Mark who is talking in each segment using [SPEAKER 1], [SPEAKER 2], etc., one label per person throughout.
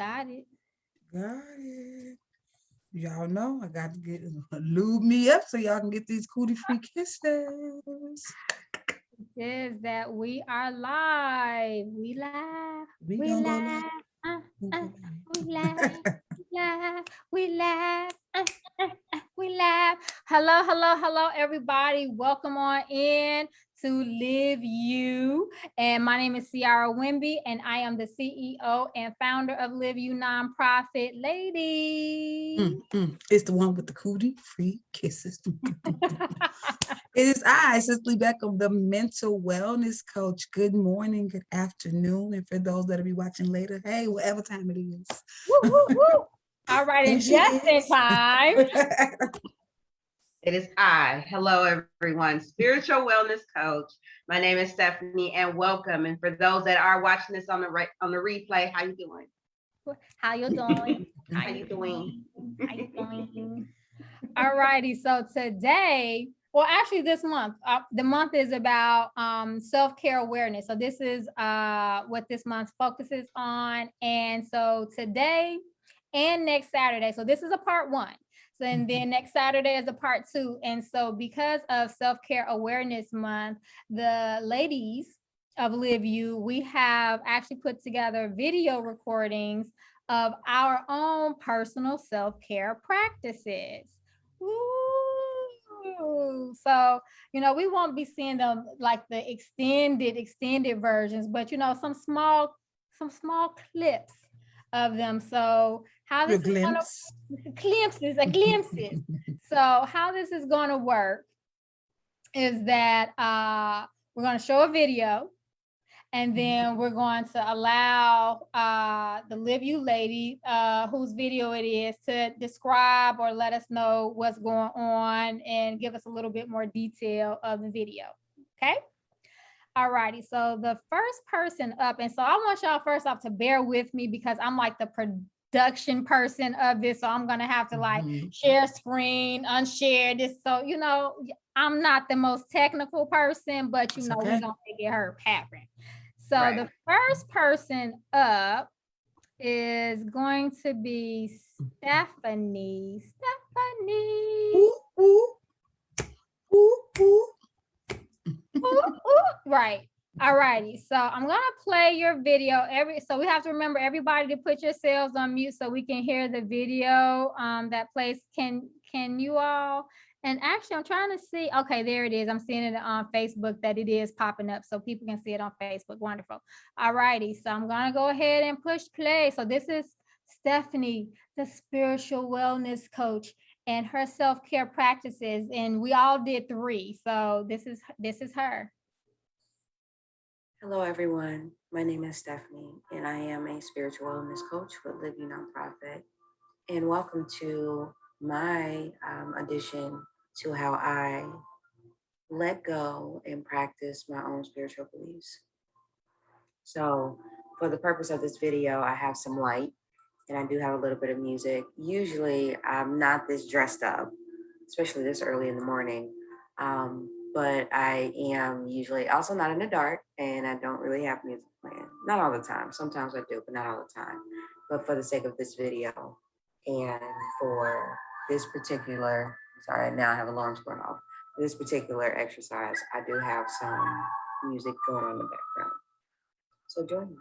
[SPEAKER 1] got it.
[SPEAKER 2] Got it. Y'all know I got to get lube me up so y'all can get these cootie free kisses.
[SPEAKER 1] It says that we are live. We live.
[SPEAKER 2] We
[SPEAKER 1] We
[SPEAKER 2] gonna go
[SPEAKER 1] live. We laugh. We laugh. We laugh. We laugh. Hello, hello, hello, everybody. Welcome on in to Live You. And my name is CiaraWimby, and I am the CEO and founder of Live You Nonprofit. Lady.
[SPEAKER 2] It's the one with the cootie free kisses. It is I, Cicely Beckham, the mental wellness coach. Good morning, good afternoon. And for those that'll be watching later, hey, whatever time it is.
[SPEAKER 1] Woo, woo, woo. All right, and just in time.
[SPEAKER 3] It is I. Hello, everyone. Spiritual wellness coach. My name is Stephany, and welcome. And for those that are watching this on the replay, how you doing?
[SPEAKER 1] How you doing?
[SPEAKER 3] How you doing?
[SPEAKER 1] How you doing? All righty. So today, well, actually this month, the month is about self-care awareness. So this is what this month focuses on. And so today and next Saturday, so this is a part one. So and then next Saturday is a part two. And so because of self-care awareness month, the ladies of Live You, we have actually put together video recordings of our own personal self-care practices. Ooh. So, we won't be seeing them like the extended versions, but some small clips of them. So how this is going to glimpses. So how this is going to work is that we're going to show a video, and then we're going to allow the Live You lady, whose video it is, to describe or let us know what's going on and give us a little bit more detail of the video. Okay? All righty. So the first person up, and so I want y'all first off to bear with me because I'm like the production person of this. So I'm going to have to like share screen, unshare this. So, I'm not the most technical person, but we're going to get her pattern. So the first person up is going to be Stephany.
[SPEAKER 2] Ooh, ooh. Ooh, ooh.
[SPEAKER 1] Right. All righty. So I'm going to play your video. So we have to remember everybody to put yourselves on mute so we can hear the video that plays. Can you all? And actually, I'm trying to see. Okay, there it is. I'm seeing it on Facebook that it is popping up so people can see it on Facebook. Wonderful. All righty. So I'm going to go ahead and push play. So this is Stephany, the spiritual wellness coach, and her self-care practices. And we all did 3. So this is her.
[SPEAKER 4] Hello, everyone. My name is Stephany, and I am a spiritual wellness coach with LIV You Nonprofit. And welcome to my addition to how I let go and practice my own spiritual beliefs. So for the purpose of this video, I have some light and I do have a little bit of music. Usually I'm not this dressed up, especially this early in the morning. But I am usually also not in the dark, and I don't really have music playing. Not all the time. Sometimes I do, but not all the time. But for the sake of this video and for this particular, sorry, now I have alarms going off. For this particular exercise, I do have some music going on in the background. So join me.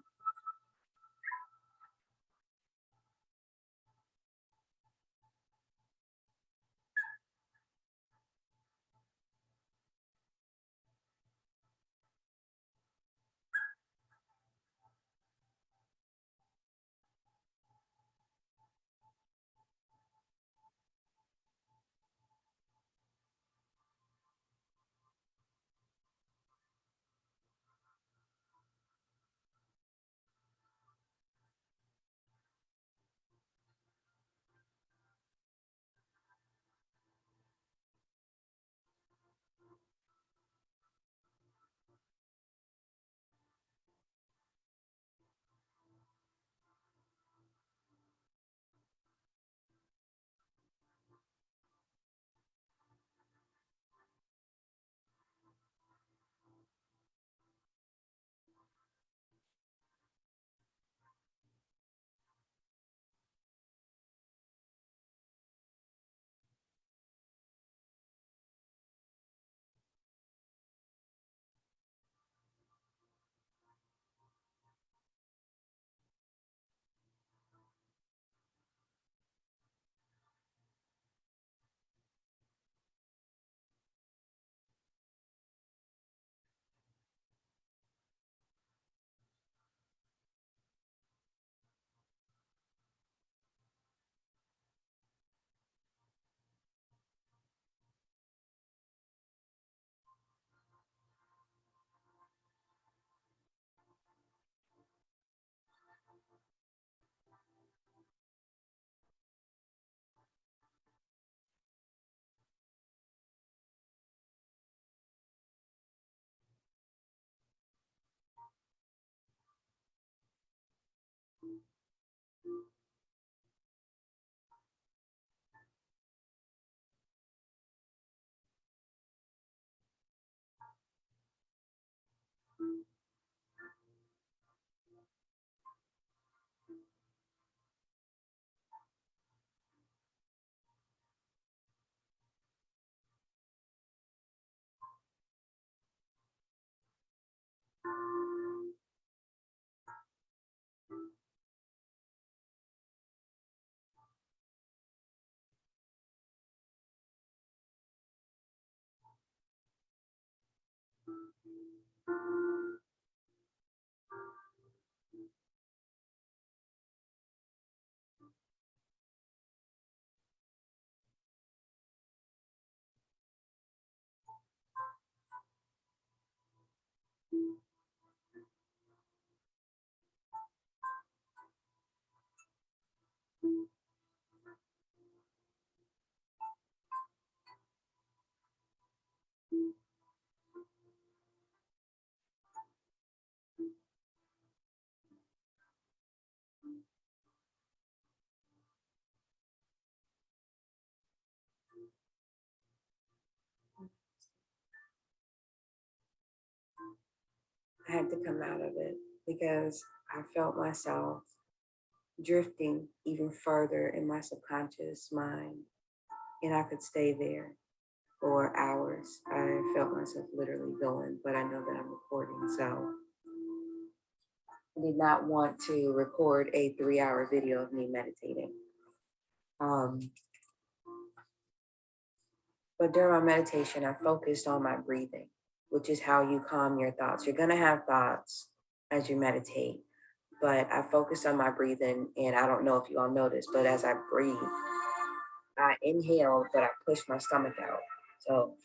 [SPEAKER 4] I had to come out of it because I felt myself drifting even further in my subconscious mind, and I could stay there for hours. I felt myself literally going, but I know that I'm recording, so I did not want to record a 3-hour video of me meditating. But during my meditation, I focused on my breathing, which is how you calm your thoughts. You're gonna have thoughts as you meditate, but I focused on my breathing, and I don't know if you all noticed, but as I breathe, I inhale, but I push my stomach out. So,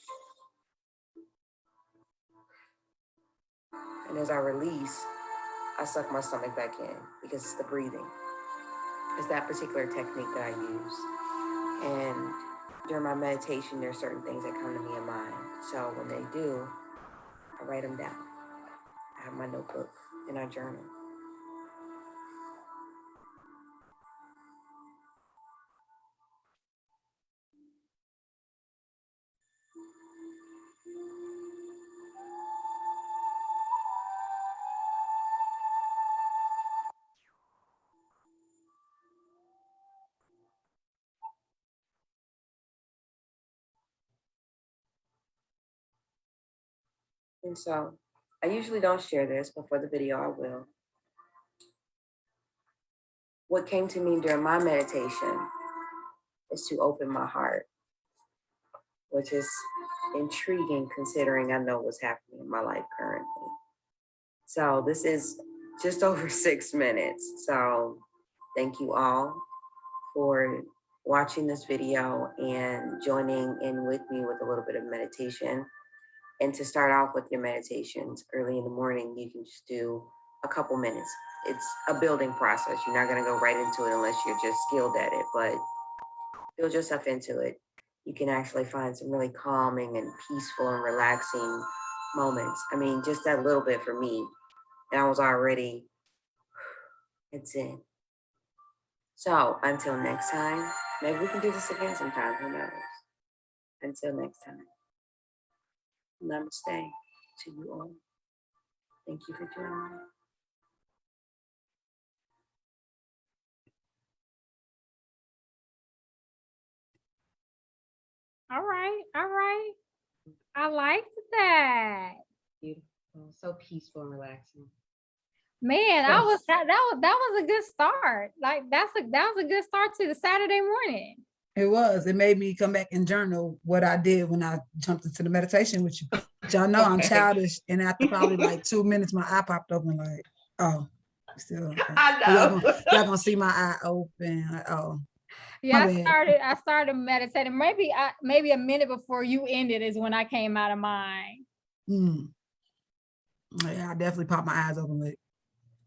[SPEAKER 4] and as I release, I suck my stomach back in because it's the breathing. It's that particular technique that I use. And during my meditation, there's certain things that come to me in mind. So when they do, I write them down. I have my notebook and I journal. And so I usually don't share this, but for the video, I will. What came to me during my meditation is to open my heart, which is intriguing considering I know what's happening in my life currently. So this is just over 6 minutes. So thank you all for watching this video and joining in with me with a little bit of meditation. And to start off with your meditations early in the morning, you can just do a couple minutes. It's a building process. You're not going to go right into it unless you're just skilled at it, but build yourself into it. You can actually find some really calming and peaceful and relaxing moments. I mean, just that little bit for me, and I was already, it's in. So until next time, maybe we can do this again sometime, who knows? Until next time. Namaste to you all. Thank you for joining me.
[SPEAKER 1] All right. I liked that.
[SPEAKER 3] Beautiful. So peaceful and relaxing.
[SPEAKER 1] Man, that was a good start. Like that was a good start to the Saturday morning.
[SPEAKER 2] It was. It made me come back and journal what I did when I jumped into the meditation with you. But y'all know I'm childish, and after probably like 2 minutes, my eye popped open. Like, oh, still. Okay.
[SPEAKER 3] I know.
[SPEAKER 2] Y'all gonna see my eye open. Like, oh,
[SPEAKER 1] Yeah, I started meditating. Maybe a minute before you ended is when I came out of mine.
[SPEAKER 2] Yeah, I definitely popped my eyes open. Like,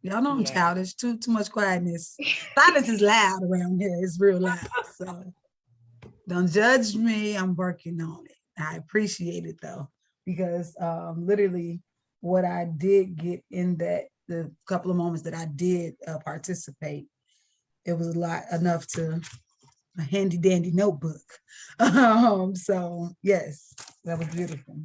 [SPEAKER 2] y'all know I'm
[SPEAKER 3] Yeah.
[SPEAKER 2] childish. Too much quietness. Silence is loud around here. It's real loud. So don't judge me. I'm working on it. I appreciate it though, because literally what I did get in the couple of moments that I did participate, it was enough to a handy dandy notebook. So yes, that was beautiful.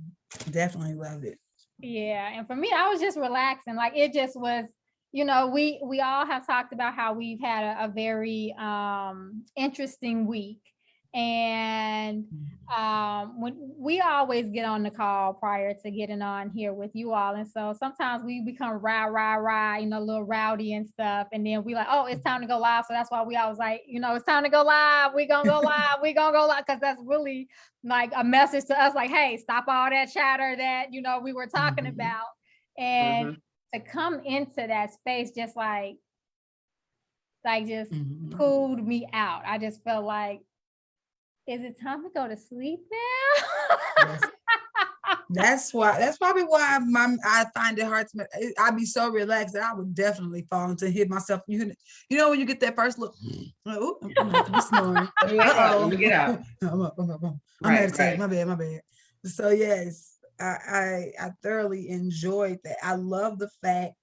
[SPEAKER 2] Definitely loved it.
[SPEAKER 1] Yeah, and for me, I was just relaxing. Like it just was, we all have talked about how we've had a very interesting week. And when we always get on the call prior to getting on here with you all. And so sometimes we become rah, a little rowdy and stuff. And then we like, oh, it's time to go live. So that's why we always like, it's time to go live. We're going to go live. We're going to go live. Because that's really like a message to us like, hey, stop all that chatter that, we were talking about. And to come into that space just just pulled me out. I just felt like, is it time to go to sleep now?
[SPEAKER 2] Yes. That's probably why I find it hard to. I'd be so relaxed that I would definitely fall into hit myself. You know when you get that first look, oh, I'm about to be snoring.
[SPEAKER 3] Let me get out.
[SPEAKER 2] I'm meditating. My bad. So yes, I thoroughly enjoyed that. I love the fact,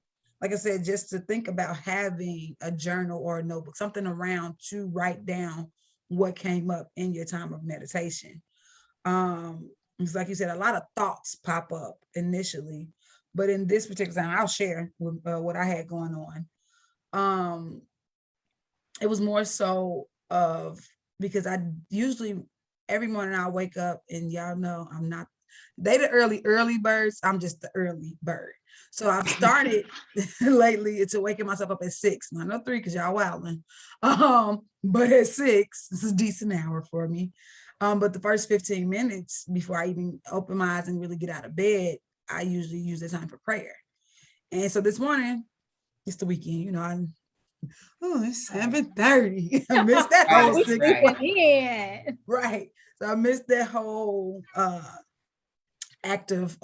[SPEAKER 2] like I said, just to think about having a journal or a notebook, something around to write down what came up in your time of meditation. It's like you said, a lot of thoughts pop up initially, but in this particular time, I'll share what I had going on. It was more so of, because I usually every morning I wake up, and y'all know I'm not, they the early birds, I'm just the early bird. So I've started lately to waking myself up at 6, not no 3 because y'all wilding. But at 6, this is a decent hour for me. But the first 15 minutes before I even open my eyes and really get out of bed, I usually use the time for prayer. And so this morning, it's the weekend, it's 7:30. I missed that whole right. So I missed that whole act of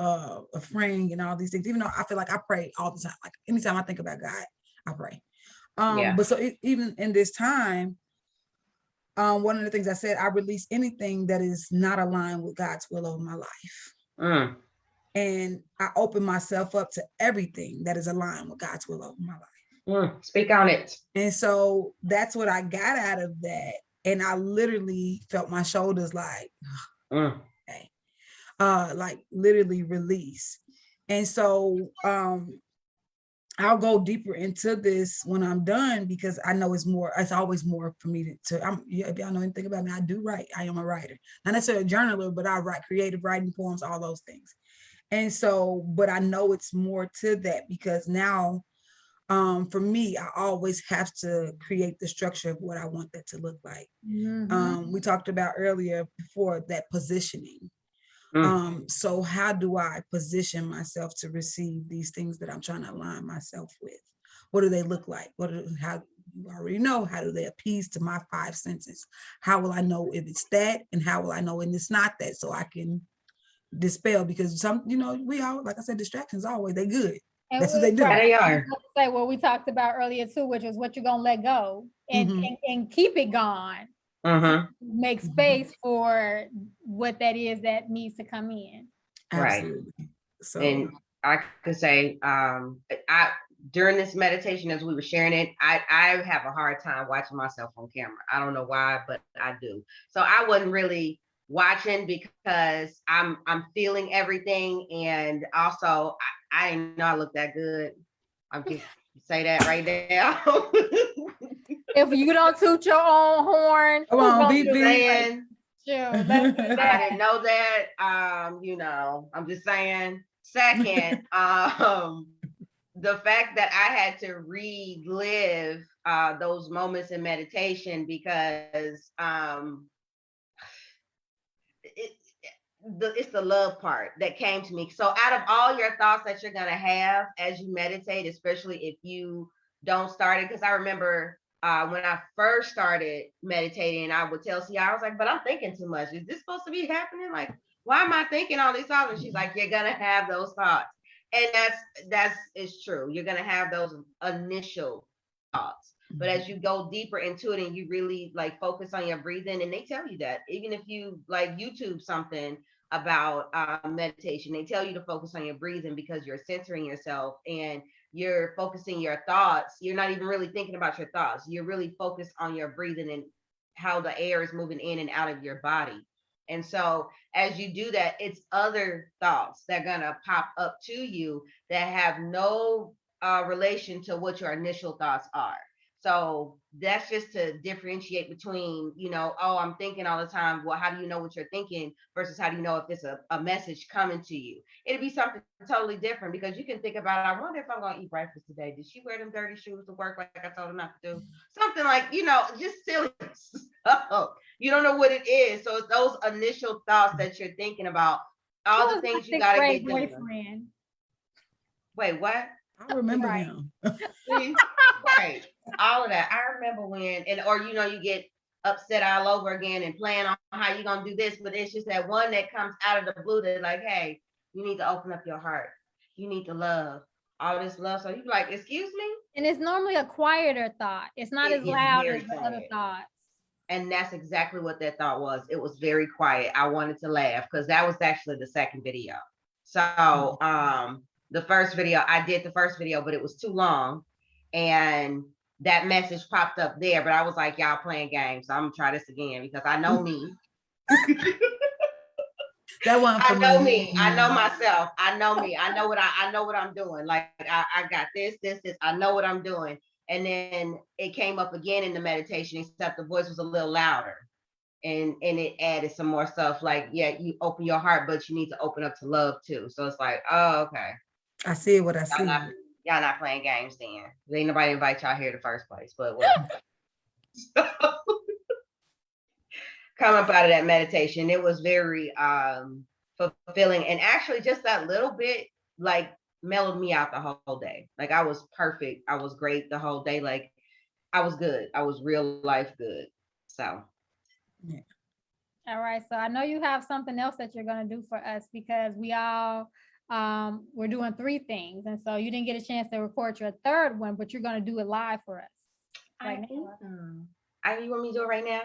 [SPEAKER 2] praying and all these things, even though I feel like I pray all the time. Like anytime I think about God, I pray. But so even in this time, one of the things I said, I release anything that is not aligned with God's will over my life. And I open myself up to everything that is aligned with God's will over my life.
[SPEAKER 3] Speak on it.
[SPEAKER 2] And so that's what I got out of that. And I literally felt my shoulders like, okay, like literally release. And so I'll go deeper into this when I'm done, because I know it's always more for me to if y'all know anything about me, I do write. I am a writer, not necessarily a journaler, but I write creative writing, poems, all those things. And so, but I know it's more to that, because now for me, I always have to create the structure of what I want that to look like. We talked about earlier before that positioning. So how do I position myself to receive these things that I'm trying to align myself with? What do they look like? How you already know, how do they appease to my 5 senses? How will I know if it's that, and how will I know when it's not that, so I can dispel? Because we all, like I said, distractions always, they good.
[SPEAKER 1] And
[SPEAKER 2] that's what they do.
[SPEAKER 3] They are.
[SPEAKER 1] Say what we talked about earlier too, which is what you're gonna let go and keep it gone. Make space for what that is that needs to come in.
[SPEAKER 2] Absolutely.
[SPEAKER 3] Right.
[SPEAKER 2] So,
[SPEAKER 3] and I could say, during this meditation, as we were sharing it, I have a hard time watching myself on camera. I don't know why, but I do. So I wasn't really watching because I'm feeling everything, and also I didn't know I look that good. I'm just say that right now.
[SPEAKER 2] If you don't toot your own horn, come on, be
[SPEAKER 3] saying. I didn't know that. I'm just saying. Second, the fact that I had to relive those moments in meditation, because it's the love part that came to me. So out of all your thoughts that you're going to have as you meditate, especially if you don't start it, because I remember when I first started meditating, I would tell Ciara, I was like, but I'm thinking too much. Is this supposed to be happening? Like, why am I thinking all these thoughts? And she's like, you're going to have those thoughts. And it's true. You're going to have those initial thoughts. But as you go deeper into it and you really like focus on your breathing, and they tell you that even if you like YouTube something about meditation, they tell you to focus on your breathing, because you're centering yourself and you're focusing your thoughts. You're not even really thinking about your thoughts. You're really focused on your breathing and how the air is moving in and out of your body. And so as you do that, it's other thoughts that are going to pop up to you that have no relation to what your initial thoughts are. So that's just to differentiate between, I'm thinking all the time. Well, how do you know what you're thinking versus how do you know if it's a message coming to you? It'd be something totally different, because you can think about, I wonder if I'm going to eat breakfast today. Did she wear them dirty shoes to work like I told her not to do? Something like, just silly stuff. You don't know what it is. So it's those initial thoughts that you're thinking about, all the things you got to get done. Wait, what?
[SPEAKER 2] I remember
[SPEAKER 1] Right.
[SPEAKER 2] him.
[SPEAKER 3] See? Right. All of that. I remember when, or you get upset all over again and plan on how you're gonna do this, but it's just that one that comes out of the blue that's like, hey, you need to open up your heart. You need to love. All this love. So you're like, excuse me?
[SPEAKER 1] And it's normally a quieter thought. It's not
[SPEAKER 3] It
[SPEAKER 1] as
[SPEAKER 3] is
[SPEAKER 1] loud
[SPEAKER 3] very
[SPEAKER 1] as the other
[SPEAKER 3] quiet.
[SPEAKER 1] thoughts.
[SPEAKER 3] And that's exactly what that thought was. It was very quiet. I wanted to laugh because that was actually the second video. So the first video, I did the first video, but it was too long. And that message popped up there, but I was like, y'all playing games. So I'm gonna try this again because I know me.
[SPEAKER 2] That one for
[SPEAKER 3] I know me.
[SPEAKER 2] me.
[SPEAKER 3] I know myself. I know me. I know what I'm doing. Like I got this. I know what I'm doing. And then it came up again in the meditation, except the voice was a little louder. And it added some more stuff like, yeah, you open your heart, but you need to open up to love too. So it's like, oh, okay.
[SPEAKER 2] I see what I see.
[SPEAKER 3] Y'all not playing games then. Ain't nobody invite y'all here in the first place, but whatever. So, come up out of that meditation, it was very fulfilling, and actually just that little bit like mellowed me out the whole day. Like I was perfect. I was great the whole day. Like I was good. I was real life good. So
[SPEAKER 2] Yeah.
[SPEAKER 1] All right. So I know you have something else that you're going to do for us because we all, we're doing 3 things. And so you didn't get a chance to record your third one, but you're going to do it live for us. Right now.
[SPEAKER 3] You want me to do it right now?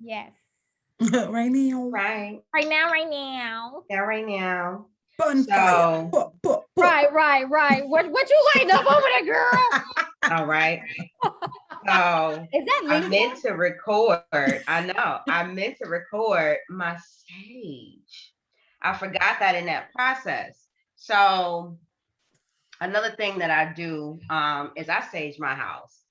[SPEAKER 1] Yes.
[SPEAKER 2] Right now.
[SPEAKER 3] Right.
[SPEAKER 1] Right now.
[SPEAKER 3] Yeah, right now.
[SPEAKER 2] Bonfire.
[SPEAKER 3] So,
[SPEAKER 1] Right. What you lighting up over there, girl?
[SPEAKER 3] all right. So
[SPEAKER 1] Is that
[SPEAKER 3] I
[SPEAKER 1] legal?
[SPEAKER 3] meant to record. I know. I meant to record my sage. I forgot that in that process. So another thing that I do is I sage my house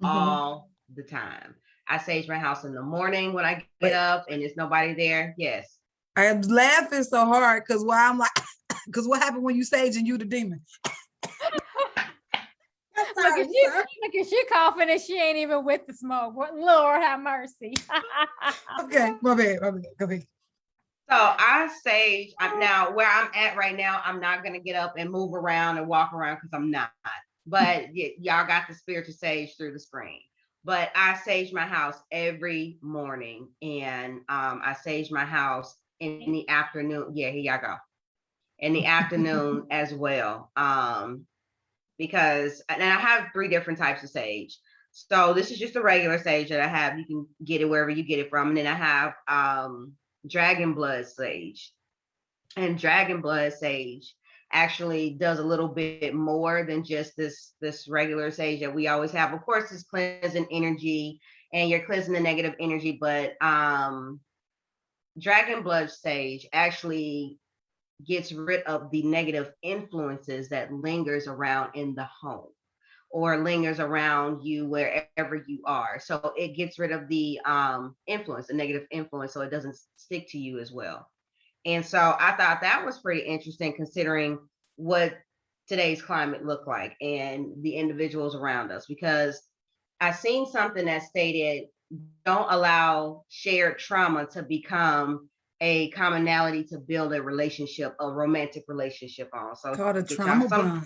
[SPEAKER 3] all the time. I sage my house in the morning when I get up and there's nobody there. Yes.
[SPEAKER 2] I'm laughing so hard because why I'm like, because what happened when you sage and you the demon?
[SPEAKER 1] Look at she coughing and she ain't even with the smoke. What, Lord have mercy.
[SPEAKER 2] Okay, my bad. Go ahead.
[SPEAKER 3] So I sage. Now where I'm at right now, I'm not gonna get up and move around and walk around because I'm not. But y'all got the spiritual sage through the screen. But I sage my house every morning, and I sage my house in the afternoon. Yeah, here y'all go. In the afternoon as well. Because and I have 3 different types of sage. So this is just a regular sage that I have. You can get it wherever you get it from. And then I have dragon blood sage. And dragon blood sage actually does a little bit more than just this regular sage that we always have. Of course, it's cleansing energy and you're cleansing the negative energy, but dragon blood sage actually gets rid of the negative influences that lingers around in the home or lingers around you wherever you are. So it gets rid of the influence, the negative influence, so it doesn't stick to you as well. And so I thought that was pretty interesting considering what today's climate looked like and the individuals around us, because I seen something that stated, don't allow shared trauma to become a commonality to build a relationship, a romantic relationship on. So
[SPEAKER 2] called a trauma bond.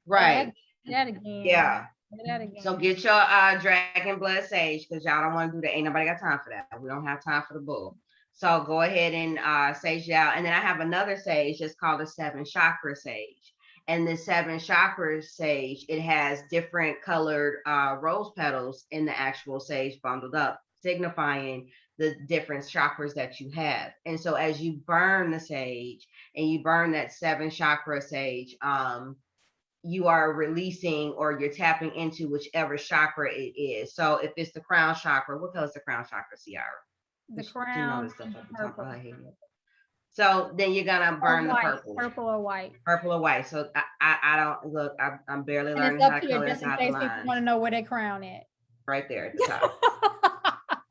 [SPEAKER 3] Right.
[SPEAKER 1] That again.
[SPEAKER 3] Yeah.
[SPEAKER 1] That again.
[SPEAKER 3] So get your dragon blood sage because y'all don't want to do that. Ain't nobody got time for that. We don't have time for the bull. So go ahead and sage it out. And then I have another sage that's called the 7 chakra sage. And the 7 chakra sage, it has different colored rose petals in the actual sage bundled up, signifying the different chakras that you have. And so as you burn the sage and you burn that 7 chakra sage, you are releasing or you're tapping into whichever chakra it is. So if it's the crown chakra, what color is the crown chakra, Ciara?
[SPEAKER 1] The crown.
[SPEAKER 3] Purple. So then you're gonna burn the purple.
[SPEAKER 1] Purple or white.
[SPEAKER 3] Purple or white. So I don't look. I'm barely learning
[SPEAKER 1] how
[SPEAKER 3] to color
[SPEAKER 1] just in case people want to know where their crown is.
[SPEAKER 3] Right there at the top.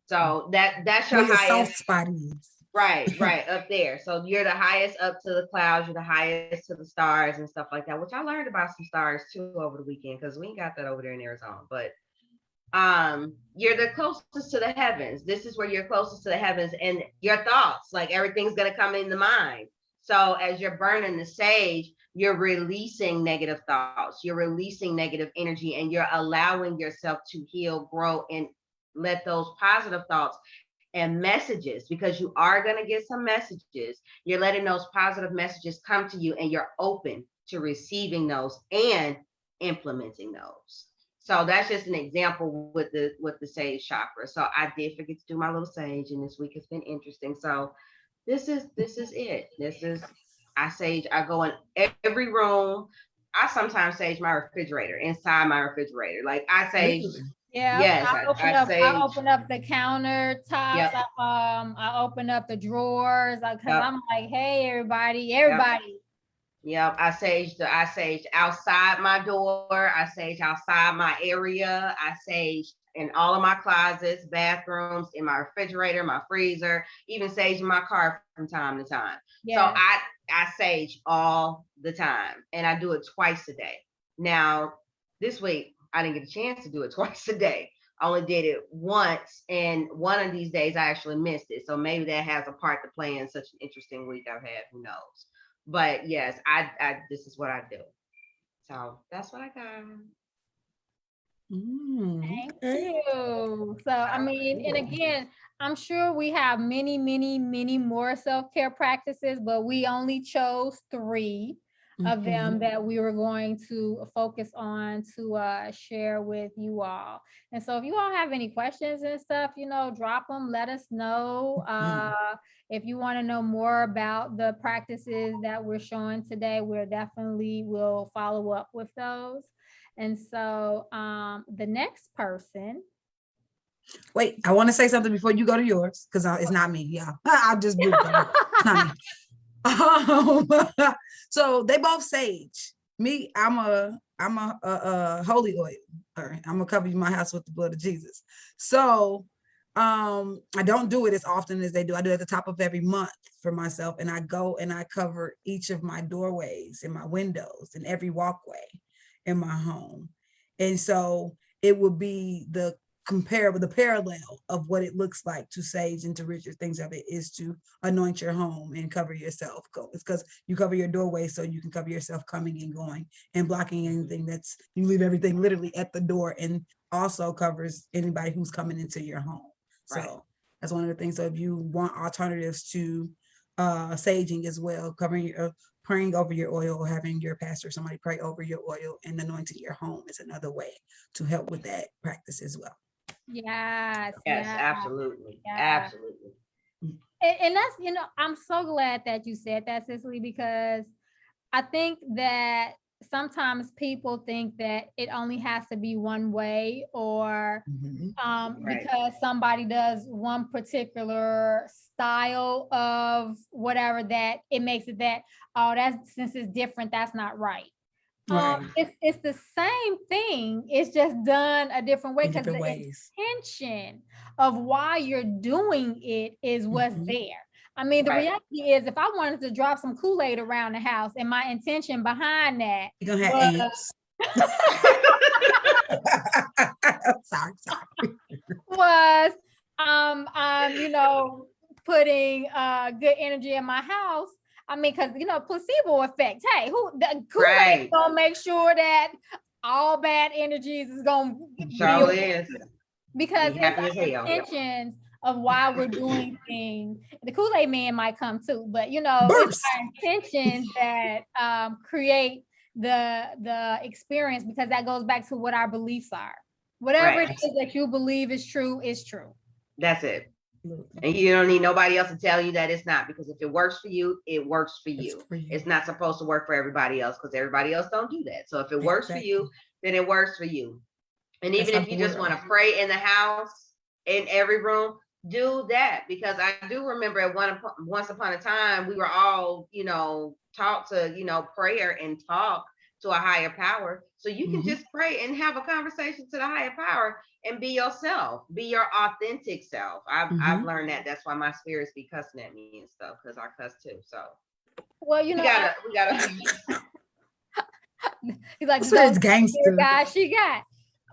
[SPEAKER 3] So that's your highest
[SPEAKER 2] soft spot is.
[SPEAKER 3] Right up there. So you're the highest up to the clouds. You're the highest to the stars and stuff like that. Which I learned about some stars too over the weekend because we ain't got that over there in Arizona. But you're the closest to the heavens. This is where you're closest to the heavens and your thoughts, like everything's going to come in the mind. So as you're burning the sage, you're releasing negative thoughts, you're releasing negative energy, and you're allowing yourself to heal, grow, and let those positive thoughts and messages, because you are going to get some messages, you're letting those positive messages come to you, and you're open to receiving those and implementing those. So that's just an example with the sage chakra. So I did forget to do my little sage, and this week has been interesting. So this is it. I sage. I go in every room. I sometimes sage my refrigerator, inside my refrigerator. Like I sage.
[SPEAKER 2] Really?
[SPEAKER 1] Yeah,
[SPEAKER 3] Yes, I sage.
[SPEAKER 1] I open up the countertops.
[SPEAKER 3] Yep.
[SPEAKER 1] I open up the drawers because
[SPEAKER 3] Yep.
[SPEAKER 1] I'm like, hey, everybody.
[SPEAKER 3] Yep, I sage outside my door. I sage outside my area. I sage in all of my closets, bathrooms, in my refrigerator, my freezer, even sage in my car from time to time.
[SPEAKER 1] Yeah.
[SPEAKER 3] So I sage all the time, and I do it twice a day. Now, this week, I didn't get a chance to do it twice a day. I only did it once, and one of these days I actually missed it. So maybe that has a part to play in such an interesting week I've had. Who knows? But yes, I this is what I do. So that's what I got.
[SPEAKER 1] Thank you. So, I mean, and again, I'm sure we have many, many, many more self-care practices, but we only chose 3 of them that we were going to focus on to share with you all. And so if you all have any questions and stuff, drop them, let us know. If you want to know more about the practices that we're showing today, we'll follow up with those. And so the next person.
[SPEAKER 2] Wait, I want to say something before you go to yours, because it's not me. Yeah, I'll just do it. It's not me. So they both sage. Me, I'm a holy oil. All right, I'm gonna cover my house with the blood of Jesus. So I don't do it as often as they do. I do it at the top of every month for myself, and I go and I cover each of my doorways and my windows and every walkway in my home. And so it would be the parallel of what it looks like to sage and to ritual things of it is to anoint your home and cover yourself. It's because you cover your doorway so you can cover yourself coming and going and blocking anything you leave everything literally at the door, and also covers anybody who's coming into your home.
[SPEAKER 3] Right.
[SPEAKER 2] So that's one of the things. So if you want alternatives to saging as well, praying over your oil, or having your pastor or somebody pray over your oil and anointing your home is another way to help with that practice as well.
[SPEAKER 1] Yes,
[SPEAKER 3] Absolutely.
[SPEAKER 1] yes.
[SPEAKER 3] Absolutely.
[SPEAKER 1] And that's, I'm so glad that you said that, Cicely, because I think that sometimes people think that it only has to be one way, or because somebody does one particular style of whatever, that it makes it that, since it's different, that's not right.
[SPEAKER 2] Right.
[SPEAKER 1] It's the same thing. It's just done a different way, because the intention of why you're doing it is what's there. I mean, the reality is, if I wanted to drop some Kool-Aid around the house, and my intention behind that,
[SPEAKER 2] you're gonna have ants. Sorry.
[SPEAKER 1] Was putting good energy in my house. I mean, because placebo effect. Hey, the Kool-Aid gonna make sure that all bad energies is gonna be away. Because it's our intentions of why we're doing things. The Kool-Aid man might come too, but it's our intentions that create the experience, because that goes back to what our beliefs are. Whatever it is that you believe is true is true.
[SPEAKER 3] That's it. And you don't need nobody else to tell you that it's not, because if it works for you, it works for you. It's not supposed to work for everybody else, because everybody else don't do that. So if it works for you, then it works for you. And even if you just want to pray in the house, in every room, do that. Because I do remember once upon a time, we were all, taught to, prayer and talk to a higher power. So you can just pray and have a conversation to the higher power and be yourself, be your authentic self. I've learned that. That's why my spirits be cussing at me and stuff, because I cuss too. So
[SPEAKER 1] well, we gotta he's like,
[SPEAKER 2] it's gangster
[SPEAKER 1] guy she got.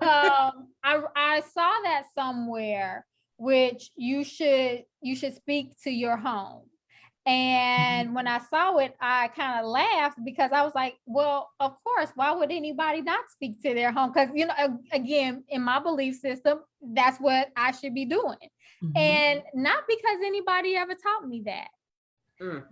[SPEAKER 1] I saw that somewhere, which you should speak to your home. And when I saw it, I kind of laughed because I was like, well, of course, why would anybody not speak to their home? Because, you know, again, in my belief system, that's what I should be doing. And not because anybody ever taught me that.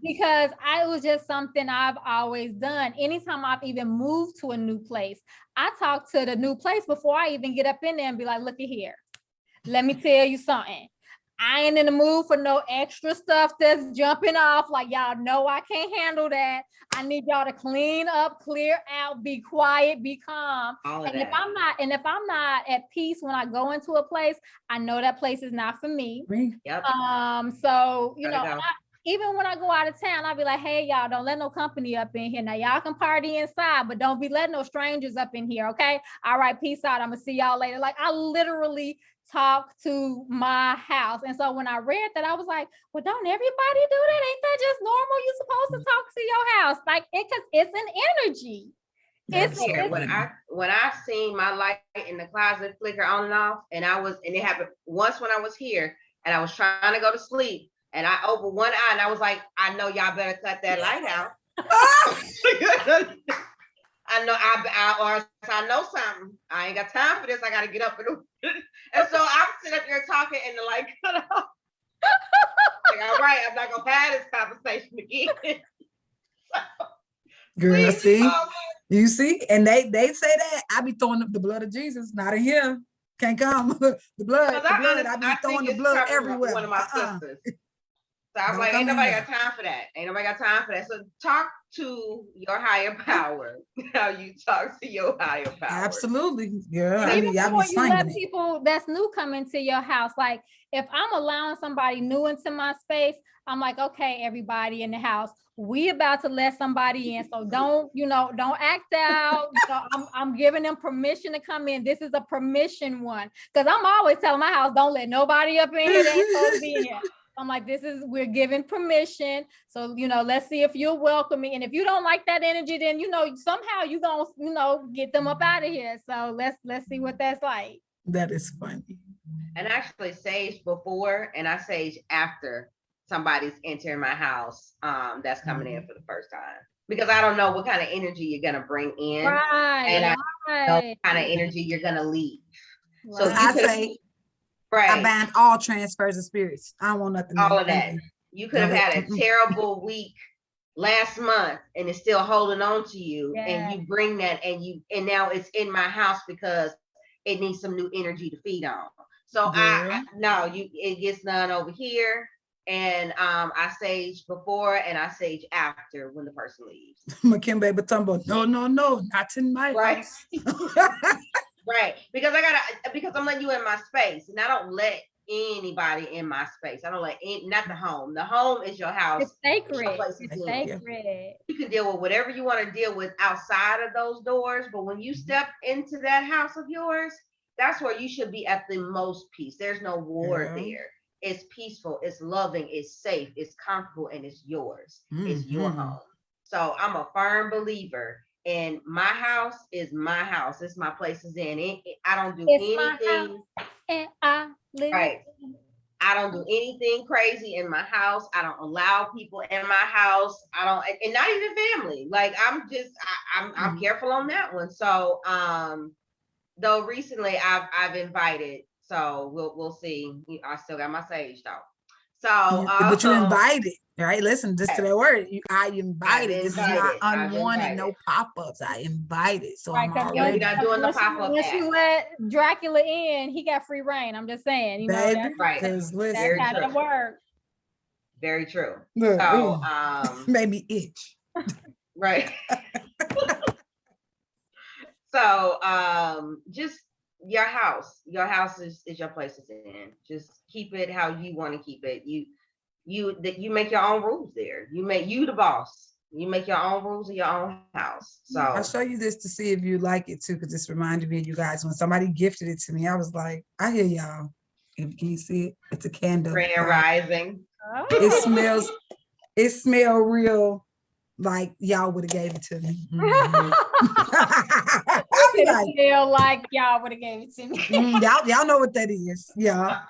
[SPEAKER 1] Because it was just something I've always done. Anytime I've even moved to a new place, I talk to the new place before I even get up in there and be like, look at here. Let me tell you something. I ain't in the mood for no extra stuff that's jumping off. Like, y'all know I can't handle that. I need y'all to clean up, clear out, be quiet, be calm. And if I'm not at peace when I go into a place, I know that place is not for me.
[SPEAKER 3] Yep.
[SPEAKER 1] So, you know, even when I go out of town, I'll be like, hey, y'all, don't let no company up in here. Now, y'all can party inside, but don't be letting no strangers up in here, okay? All right, peace out. I'm going to see y'all later. Like, I literally talk to my house. And so when I read that, I was like, well, don't everybody do that? Ain't that just normal? You're supposed to talk to your house. Like, because it's an energy.
[SPEAKER 3] When I seen my light in the closet flicker on and off, and it happened once when I was here, and I was trying to go to sleep, and I opened one eye, and I was like, I know y'all better cut that light out. I know something. I ain't got time for this. I got to get up and so I'm sitting up here talking, and the light cut off. Like, all right, I'm not gonna have this conversation again.
[SPEAKER 2] Girl, see, you see, and they say that I be throwing up the blood of Jesus, not in here. Can't come. the blood. I be throwing the blood everywhere.
[SPEAKER 3] One of my sisters. So I'm like, ain't nobody got time for that. Ain't nobody got time for that. So talk to your higher power. How you talk to your higher power.
[SPEAKER 2] Absolutely. Yeah.
[SPEAKER 1] I mean, before you let people that's new come into your house, like if I'm allowing somebody new into my space, I'm like, okay, everybody in the house, we about to let somebody in. So don't act out. I'm giving them permission to come in. This is a permission one. Because I'm always telling my house, don't let nobody up in here. They ain't supposed to be in here. I'm like, we're giving permission. So, let's see if you're welcoming. And if you don't like that energy, then, somehow you gonna, get them up out of here. So let's see what that's like.
[SPEAKER 2] That is funny.
[SPEAKER 3] And actually sage before and I sage after somebody's entering my house that's coming in for the first time. Because I don't know what kind of energy you're gonna bring in.
[SPEAKER 1] Right.
[SPEAKER 3] And I don't know what kind of energy you're gonna leave.
[SPEAKER 1] Right.
[SPEAKER 3] So
[SPEAKER 2] I say I ban all transfers of spirits. I don't want nothing.
[SPEAKER 3] All of that. You could have had a terrible week last month and it's still holding on to you. Yeah. And you bring that and now it's in my house because it needs some new energy to feed on. So it gets done over here. And I sage before and I sage after when the person leaves.
[SPEAKER 2] McKimbe Batumbo, no, not in my house.
[SPEAKER 3] Right, because I'm letting you in my space, and I don't let anybody in my space. I don't let not the home. The home is your house.
[SPEAKER 1] It's sacred. It's sacred.
[SPEAKER 3] You can deal with whatever you want to deal with outside of those doors, but when you step into that house of yours, that's where you should be at the most peace. There's no war there. It's peaceful. It's loving. It's safe. It's comfortable, and it's yours. It's your home. So I'm a firm believer. And my house is my house. It's my place is in it. I don't do anything.
[SPEAKER 1] And I live.
[SPEAKER 3] Right. I don't do anything crazy in my house. I don't allow people in my house. I don't, and not even family. Like I'm careful on that one. So though recently I've invited. So we'll see. I still got my sage though. So
[SPEAKER 2] but you invited, right? Listen, just to that word. I invited. This is not unwanted, no pop-ups. I invited. So
[SPEAKER 1] right,
[SPEAKER 3] you're not doing the pop-up.
[SPEAKER 1] Once you let Dracula in, he got free reign. I'm just saying,
[SPEAKER 3] that's right.
[SPEAKER 1] That's how it works.
[SPEAKER 3] Very true. So
[SPEAKER 2] made me itch.
[SPEAKER 3] Right. So just your house is your place to in. Just keep it how you want to keep it. You make your own rules there. You the boss. You make your own rules in your own house. So
[SPEAKER 2] I'll show you this to see if you like it too, because this reminded me of you guys when somebody gifted it to me. I was like, I hear y'all. Can you see it? It's a candle.
[SPEAKER 3] Rain rising.
[SPEAKER 1] Oh.
[SPEAKER 2] It smells real like y'all would have gave it to me. I'm be like,
[SPEAKER 1] feel like y'all would have gave it to me.
[SPEAKER 2] y'all know what that is. Yeah.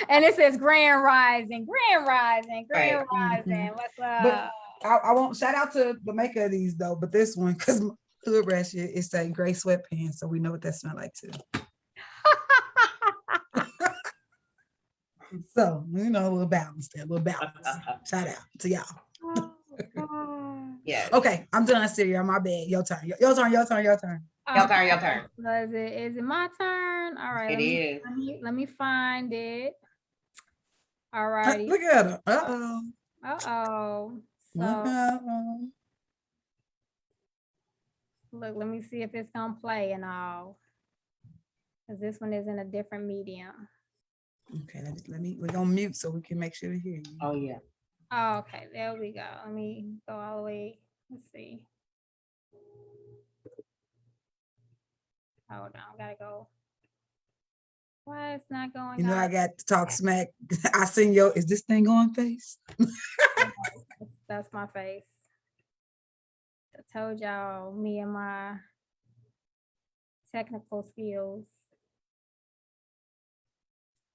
[SPEAKER 1] And it says Grand Rising, Grand Rising, Grand
[SPEAKER 2] Right.
[SPEAKER 1] Rising. What's
[SPEAKER 2] But
[SPEAKER 1] up?
[SPEAKER 2] I won't shout out to the maker of these though, but this one, because hood rash is saying gray sweatpants, so we know what that smell like too. So, you know, a little balance there, a little balance. Shout out to y'all.
[SPEAKER 3] Yes.
[SPEAKER 2] Okay, I'm done, Ciara. My bad. Your turn. Your turn.
[SPEAKER 3] Your turn. Your turn.
[SPEAKER 1] Is it my turn? All right.
[SPEAKER 3] It is.
[SPEAKER 1] Let me find it. All righty.
[SPEAKER 2] Look at her. Uh-oh.
[SPEAKER 1] Uh-oh.
[SPEAKER 2] Uh-oh.
[SPEAKER 1] Look, let me see if it's gonna play and all. Because this one is in a different medium.
[SPEAKER 2] Okay, we're gonna mute so we can make sure to hear you.
[SPEAKER 3] Oh yeah.
[SPEAKER 1] Oh, okay, there we go. Let me go all the way. Let's see. Hold on, gotta go. Why it's not going?
[SPEAKER 2] You know,
[SPEAKER 1] out?
[SPEAKER 2] I got to talk smack. I seen is this thing on face?
[SPEAKER 1] That's my face. I told y'all, me and my technical skills.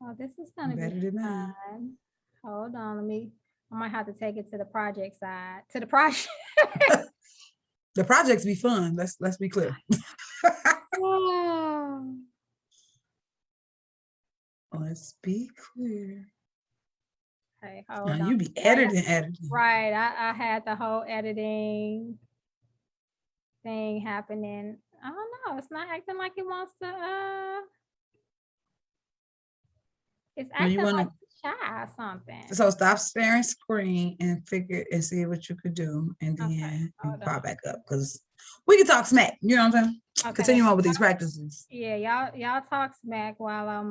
[SPEAKER 1] Oh, this is gonna
[SPEAKER 2] Better
[SPEAKER 1] be
[SPEAKER 2] than mine.
[SPEAKER 1] fun. Hold on, I might have to take it to the project side. To the project.
[SPEAKER 2] The projects be fun. Let's be clear.
[SPEAKER 1] Oh.
[SPEAKER 2] Let's be clear.
[SPEAKER 1] Okay, hold
[SPEAKER 2] Now
[SPEAKER 1] on.
[SPEAKER 2] you be editing.
[SPEAKER 1] Right, I had the whole editing thing happening. I don't know. It's not acting like it wants to. It's
[SPEAKER 2] Now you
[SPEAKER 1] acting
[SPEAKER 2] wanna-
[SPEAKER 1] like it's shy or something.
[SPEAKER 2] So stop staring screen and figure and see what you could do, and then
[SPEAKER 1] Okay, hold
[SPEAKER 2] pop
[SPEAKER 1] on.
[SPEAKER 2] back up because we can talk smack. You know what I'm saying?
[SPEAKER 1] Okay.
[SPEAKER 2] Continue on with these practices.
[SPEAKER 1] Yeah, y'all talk smack while I'm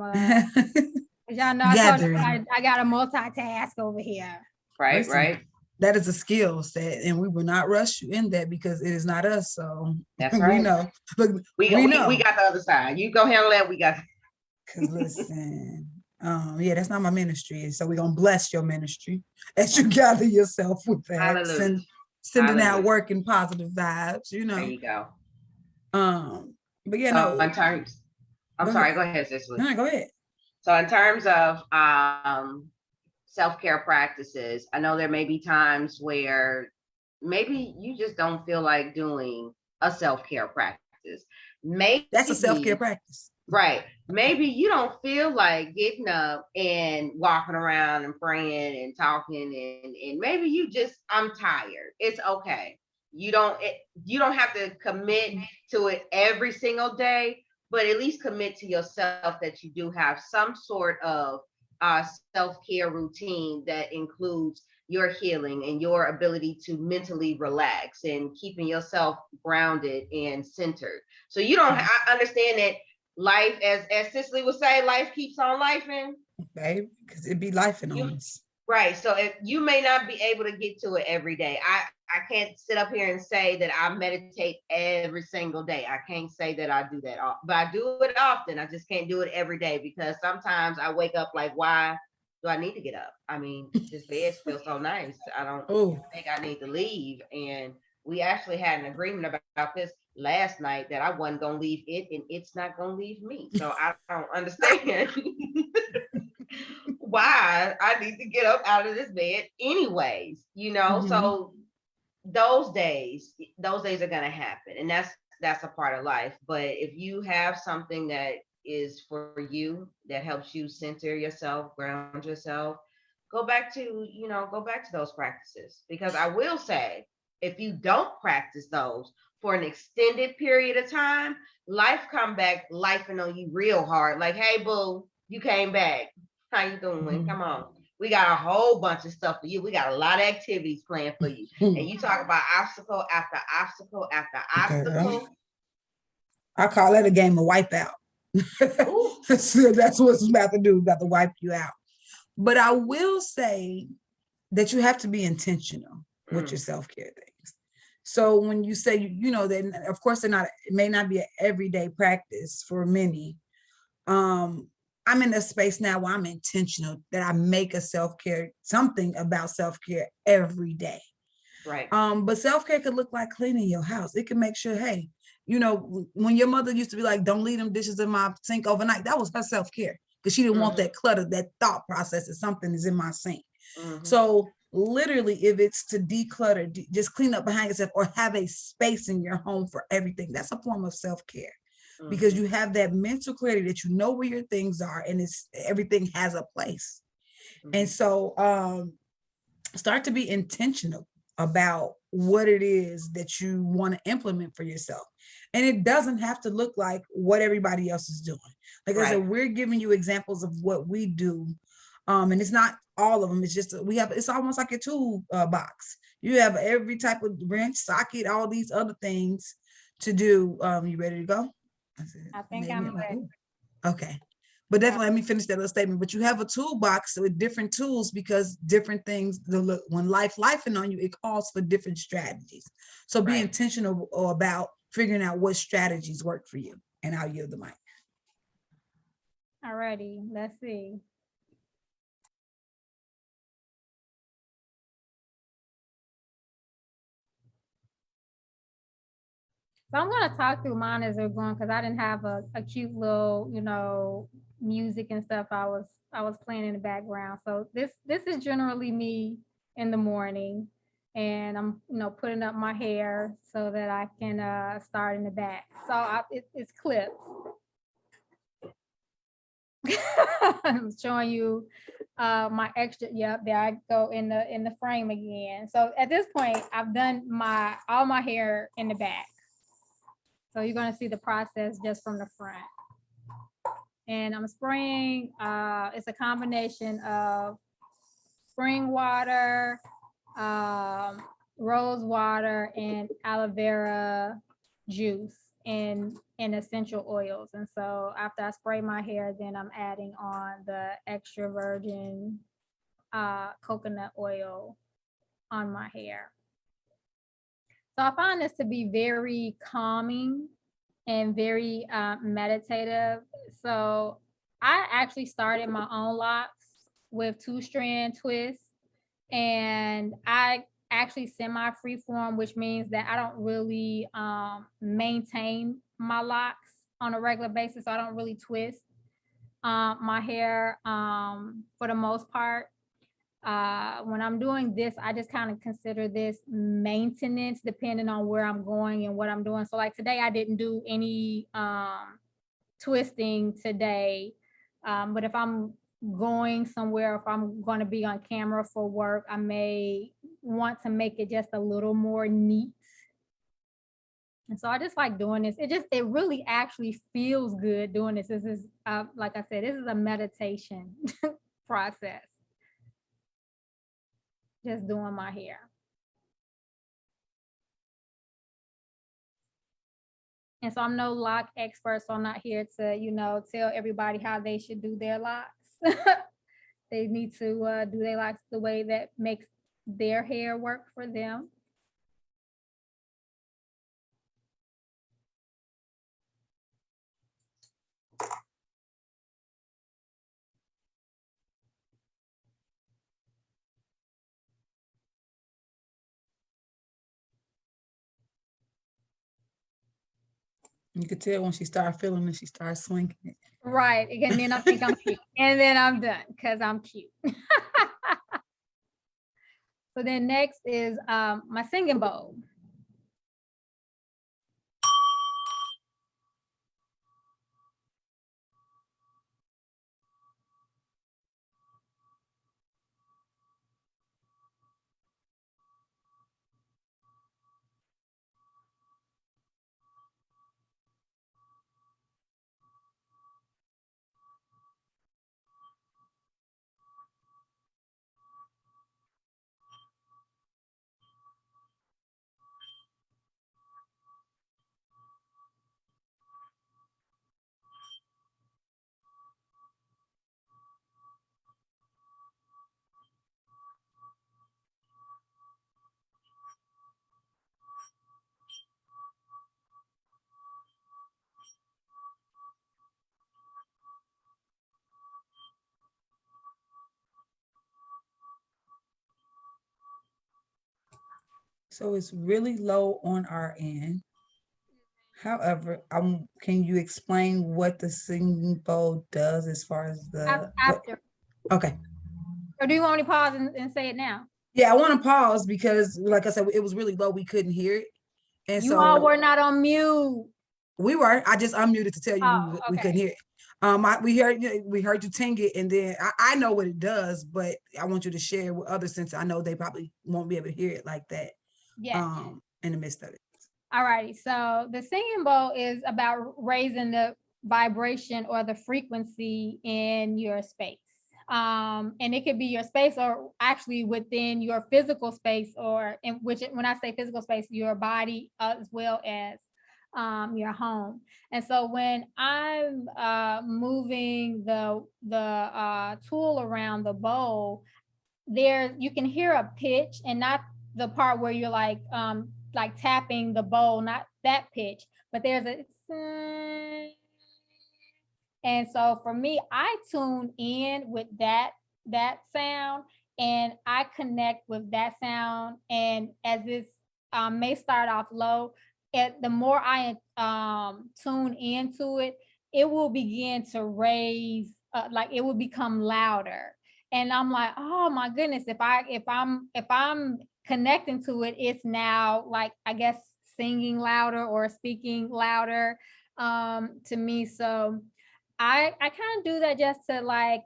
[SPEAKER 1] y'all know I told you
[SPEAKER 2] Gathering.
[SPEAKER 1] I got a multitask over here.
[SPEAKER 3] Right.
[SPEAKER 2] Listen,
[SPEAKER 3] Right.
[SPEAKER 2] That is a skill set, and we will not rush you in that because it is not us. So
[SPEAKER 3] That's
[SPEAKER 2] we
[SPEAKER 3] right.
[SPEAKER 2] know. Look,
[SPEAKER 3] We
[SPEAKER 2] know.
[SPEAKER 3] got the other side. You go handle that. We got.
[SPEAKER 2] Because listen, yeah, that's not my ministry. So we're gonna bless your ministry as you gather yourself with that.
[SPEAKER 3] Hallelujah.
[SPEAKER 2] Sending out
[SPEAKER 3] Hallelujah.
[SPEAKER 2] work and positive vibes, you know.
[SPEAKER 3] There you go.
[SPEAKER 2] But yeah,
[SPEAKER 3] So
[SPEAKER 2] no.
[SPEAKER 3] in terms, I'm sorry. Go ahead, Cicely.
[SPEAKER 2] No, go ahead.
[SPEAKER 3] So in terms of self-care practices, I know there may be times where maybe you just don't feel like doing a self-care practice. Maybe
[SPEAKER 2] That's a self-care practice.
[SPEAKER 3] Right. Maybe you don't feel like getting up and walking around and praying and talking and maybe you just, I'm tired. It's okay. You don't have to commit to it every single day, but at least commit to yourself that you do have some sort of self-care routine that includes your healing and your ability to mentally relax and keeping yourself grounded and centered. So you don't, I understand that life, as Cicely would say, life keeps on lifing.
[SPEAKER 2] Okay, because it'd be lifing on us.
[SPEAKER 3] Right. So if you may not be able to get to it every day. I can't sit up here and say that I meditate every single day. I can't say that I do that, but I do it often. I just can't do it every day because sometimes I wake up like, why do I need to get up? I mean, this bed feels so nice. I don't think I need to leave. And we actually had an agreement about this last night that I wasn't going to leave it and it's not going to leave me. So I don't understand why I need to get up out of this bed anyways, you know?
[SPEAKER 2] Mhm.
[SPEAKER 3] So those days are going to happen. And that's a part of life. But if you have something that is for you, that helps you center yourself, ground yourself, go back to those practices. Because I will say, if you don't practice those for an extended period of time, life come back lifing on you real hard. Like, hey, boo, you came back. How you doing?
[SPEAKER 2] Mhm.
[SPEAKER 3] Come on. We got a whole bunch of stuff for you. We got a lot of activities planned for you. And you talk about obstacle after obstacle after obstacle.
[SPEAKER 2] I call that a game of wipeout. So that's what it's about to do, about to wipe you out. But I will say that you have to be intentional with your self-care things. So when you say, you know, that of course it may not be an everyday practice for many. I'm in a space now where I'm intentional that I make a self-care, something about self-care every day.
[SPEAKER 3] Right.
[SPEAKER 2] But self-care could look like cleaning your house. It can make sure, hey, you know, when your mother used to be like, don't leave them dishes in my sink overnight, that was her self-care, because she didn't want that clutter, that thought process that something is in my sink. So literally, if it's to declutter, just clean up behind yourself or have a space in your home for everything, that's a form of self-care, because you have that mental clarity that you know where your things are and it's everything has a place. And so start to be intentional about what it is that you want to implement for yourself. And it doesn't have to look like what everybody else is doing. Like I said, we're giving you examples of what we do. And it's not all of them. It's just, it's almost like a tool box. You have every type of wrench, socket, all these other things to do. You ready to go?
[SPEAKER 1] I think I'm ready.
[SPEAKER 2] Okay. But definitely, let me finish that little statement. But you have a toolbox with different tools, because different things, when lifing on you, it calls for different strategies. So be intentional about figuring out what strategies work for you. And I'll yield the mic.
[SPEAKER 1] Alrighty, let's see. So I'm going to talk through mine as we're going, because I didn't have a cute little, you know, music and stuff I was playing in the background. So this is generally me in the morning, and I'm, you know, putting up my hair so that I can start in the back. So it's clipped. I'm showing you my extra. Yep, there I go in the frame again. So at this point, I've done all my hair in the back. So you're going to see the process just from the front. And I'm spraying, it's a combination of spring water, rose water, and aloe vera juice and essential oils. And so after I spray my hair, then I'm adding on the extra virgin coconut oil on my hair. So I find this to be very calming and very meditative. So I actually started my own locks with 2-strand twists, and I actually semi-freeform, which means that I don't really maintain my locks on a regular basis. So I don't really twist my hair for the most part. When I'm doing this, I just kind of consider this maintenance, depending on where I'm going and what I'm doing. So like today, I didn't do any twisting today. But if I'm going somewhere, if I'm going to be on camera for work, I may want to make it just a little more neat. And so I just like doing this. It really actually feels good doing this. This is, like I said, this is a meditation process. Just doing my hair. And so I'm no lock expert, so I'm not here to, you know, tell everybody how they should do their locks. They need to do their locks the way that makes their hair work for them.
[SPEAKER 2] You could tell when she started feeling it, she started swinging it.
[SPEAKER 1] Right. And then I think I'm cute. And then I'm done because I'm cute. So then next is my singing bowl.
[SPEAKER 2] So it's really low on our end. However, can you explain what the singing bowl does as far as the
[SPEAKER 1] After.
[SPEAKER 2] Okay.
[SPEAKER 1] Or do you want me to pause and say it now?
[SPEAKER 2] Yeah, I want to pause because, like I said, it was really low. We couldn't hear it, and
[SPEAKER 1] You all
[SPEAKER 2] so
[SPEAKER 1] were not on mute.
[SPEAKER 2] we were. I just unmuted to tell you
[SPEAKER 1] Oh,
[SPEAKER 2] we couldn't
[SPEAKER 1] okay.
[SPEAKER 2] hear it. We heard you ting it, and then I know what it does, but I want you to share with others since I know they probably won't be able to hear it like that.
[SPEAKER 1] Yes.
[SPEAKER 2] In the midst of it.
[SPEAKER 1] All righty. So the singing bowl is about raising the vibration or the frequency in your space. And it could be your space or actually within your physical space, or in which, when I say physical space, your body as well as your home. And so when I'm moving the tool around the bowl, there you can hear a pitch, and not the part where you're like tapping the bowl, not that pitch, but there's a, and so for me, I tune in with that sound, and I connect with that sound. And as this may start off low, the more I tune into it, it will begin to raise, like it will become louder. And I'm like, oh my goodness, if I'm connecting to it, it's now like, I guess, singing louder or speaking louder to me. So I kind of do that just to like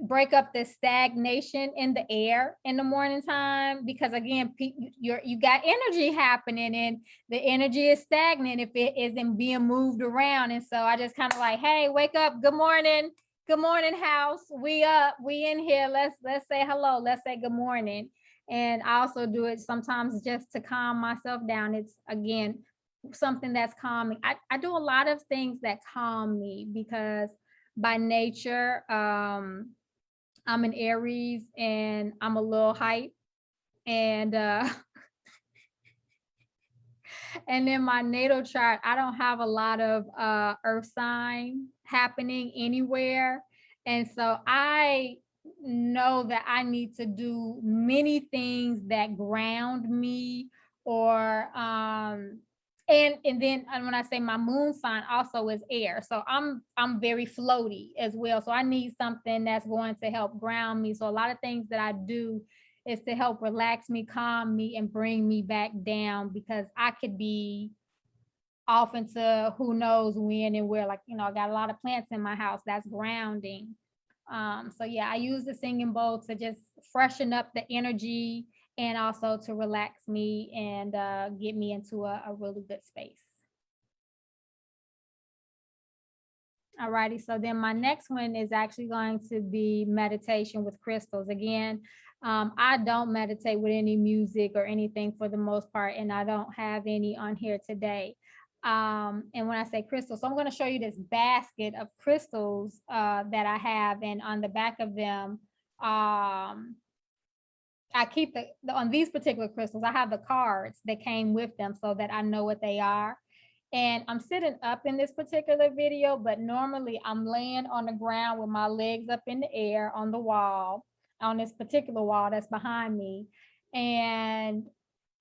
[SPEAKER 1] break up the stagnation in the air in the morning time, because again, you got energy happening, and the energy is stagnant if it isn't being moved around. And so I just kind of like, hey, wake up, good morning house, we up, we in here, let's say hello, let's say good morning. And I also do it sometimes just to calm myself down. It's again something that's calming. I do a lot of things that calm me because by nature, I'm an Aries and I'm a little hype. And and in my natal chart, I don't have a lot of earth sign happening anywhere. And so I know that I need to do many things that ground me, or and then when I say my moon sign also is air, so I'm very floaty as well. So I need something that's going to help ground me. So a lot of things that I do is to help relax me, calm me, and bring me back down, because I could be off into who knows when and where. Like, I got a lot of plants in my house. That's grounding. So yeah, I use the singing bowl to just freshen up the energy and also to relax me and get me into a really good space. All righty, so then my next one is actually going to be meditation with crystals. Again, I don't meditate with any music or anything for the most part, and I don't have any on here today. And when I say crystals, so I'm going to show you this basket of crystals that I have, and on the back of them, I keep on these particular crystals, I have the cards that came with them so that I know what they are. And I'm sitting up in this particular video, but normally I'm laying on the ground with my legs up in the air on the wall, on this particular wall that's behind me. And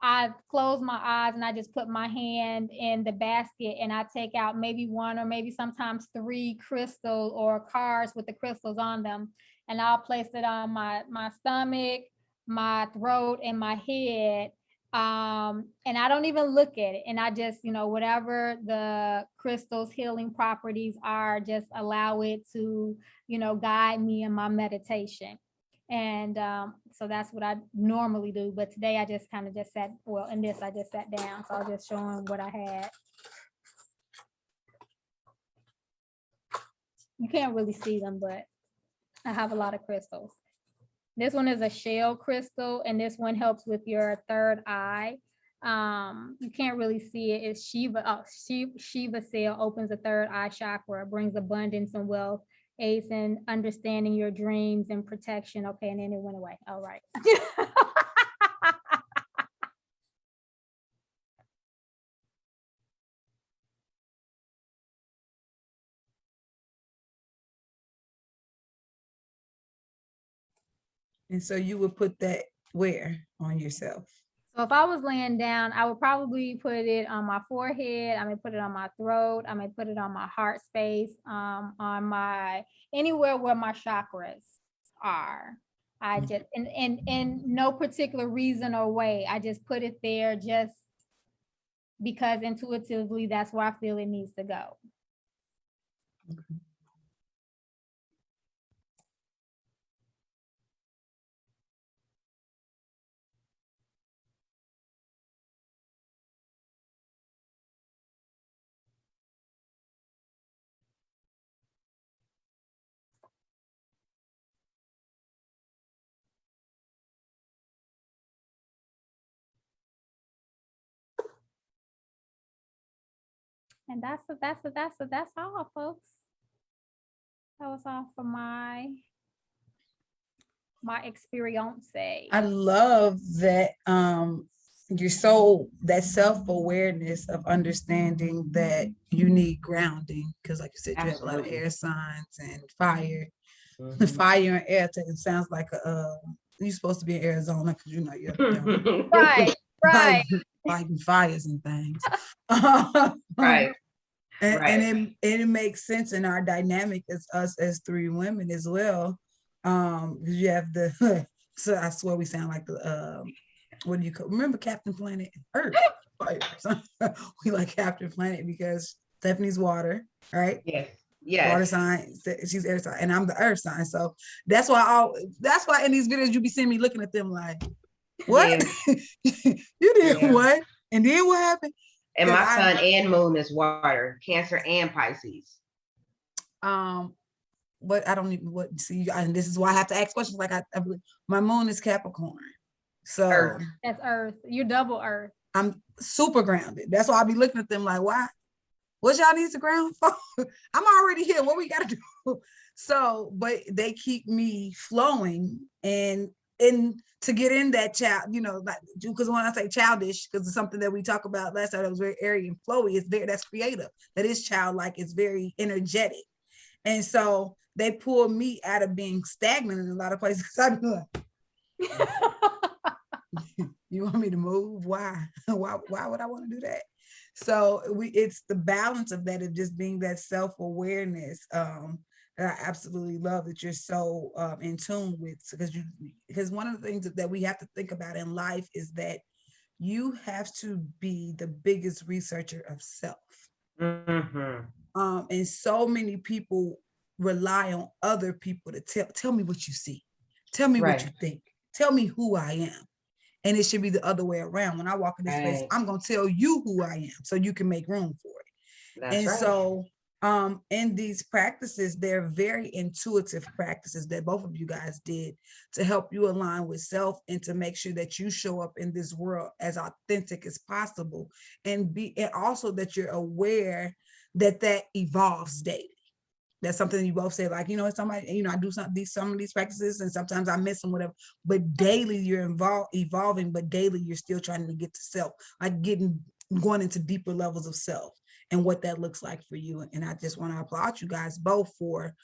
[SPEAKER 1] I close my eyes and I just put my hand in the basket, and I take out maybe one or maybe sometimes three crystal or cards with the crystals on them. And I'll place it on my stomach, my throat, and my head. And I don't even look at it. And I just, whatever the crystal's healing properties are, just allow it to, guide me in my meditation. And so that's what I normally do. But today I just kind of just sat, well, in this, I just sat down. So I was just showing what I had. You can't really see them, but I have a lot of crystals. This one is a shell crystal, and this one helps with your third eye. You can't really see it. It's Shiva. Shiva cell opens the third eye chakra, brings abundance and wealth, aids in understanding your dreams and protection. Okay, and then it went away. All right.
[SPEAKER 2] And so you would put that where on yourself?
[SPEAKER 1] So if I was laying down, I would probably put it on my forehead. I may put it on my throat. I may put it on my heart space, on my, anywhere where my chakras are. I just, in no particular reason or way, I just put it there just because intuitively that's where I feel it needs to go. And that's all, folks. That was all for my experience.
[SPEAKER 2] I love that you're so, that self-awareness of understanding that you need grounding, because like you said, you have a lot of air signs and fire. The fire and air, it sounds like you're supposed to be in Arizona because you know you're
[SPEAKER 1] right.
[SPEAKER 2] fighting fires and things.
[SPEAKER 3] Right.
[SPEAKER 2] And it makes sense in our dynamic as us as three women as well. Because you have the so I swear we sound like the what do you call, remember Captain Planet? Earth. We like Captain Planet because Stephany's water, right?
[SPEAKER 3] Yes. Yes.
[SPEAKER 2] Water sign, she's air sign, and I'm the earth sign. So that's why in these videos you be seeing me looking at them like, what? Yeah. You did what? And then what happened?
[SPEAKER 3] And my sun and moon is water, Cancer and Pisces.
[SPEAKER 2] But I don't even see, and this is why I have to ask questions. Like I my moon is Capricorn, so
[SPEAKER 3] Earth.
[SPEAKER 1] That's Earth. You're double Earth.
[SPEAKER 2] I'm super grounded. That's why I be looking at them like, why? What y'all need to ground for? I'm already here. What we gotta do? So, but they keep me flowing and to get in that child, you know, like, because when I say childish, because it's something that we talked about last time that was very airy and flowy, it's very, that's creative. That is childlike, it's very energetic. And so they pull me out of being stagnant in a lot of places. I'm like, you want me to move? Why? Why would I want to do that? So it's the balance of that, of just being that self-awareness that I absolutely love that you're so in tune with, because one of the things that we have to think about in life is that you have to be the biggest researcher of self. And so many people rely on other people to tell me what you see, tell me what you think, tell me who I am. And it should be the other way around. When I walk in this space, I'm going to tell you who I am so you can make room for it. That's right. So in these practices, they're very intuitive practices that both of you guys did to help you align with self and to make sure that you show up in this world as authentic as possible, and also that you're aware that evolves daily. That's something you both say, like, you know, somebody, you know, I do some of these practices and sometimes I miss them, whatever, but daily you're evolving, but daily you're still trying to get to self, like going into deeper levels of self and what that looks like for you. And I just want to applaud you guys both for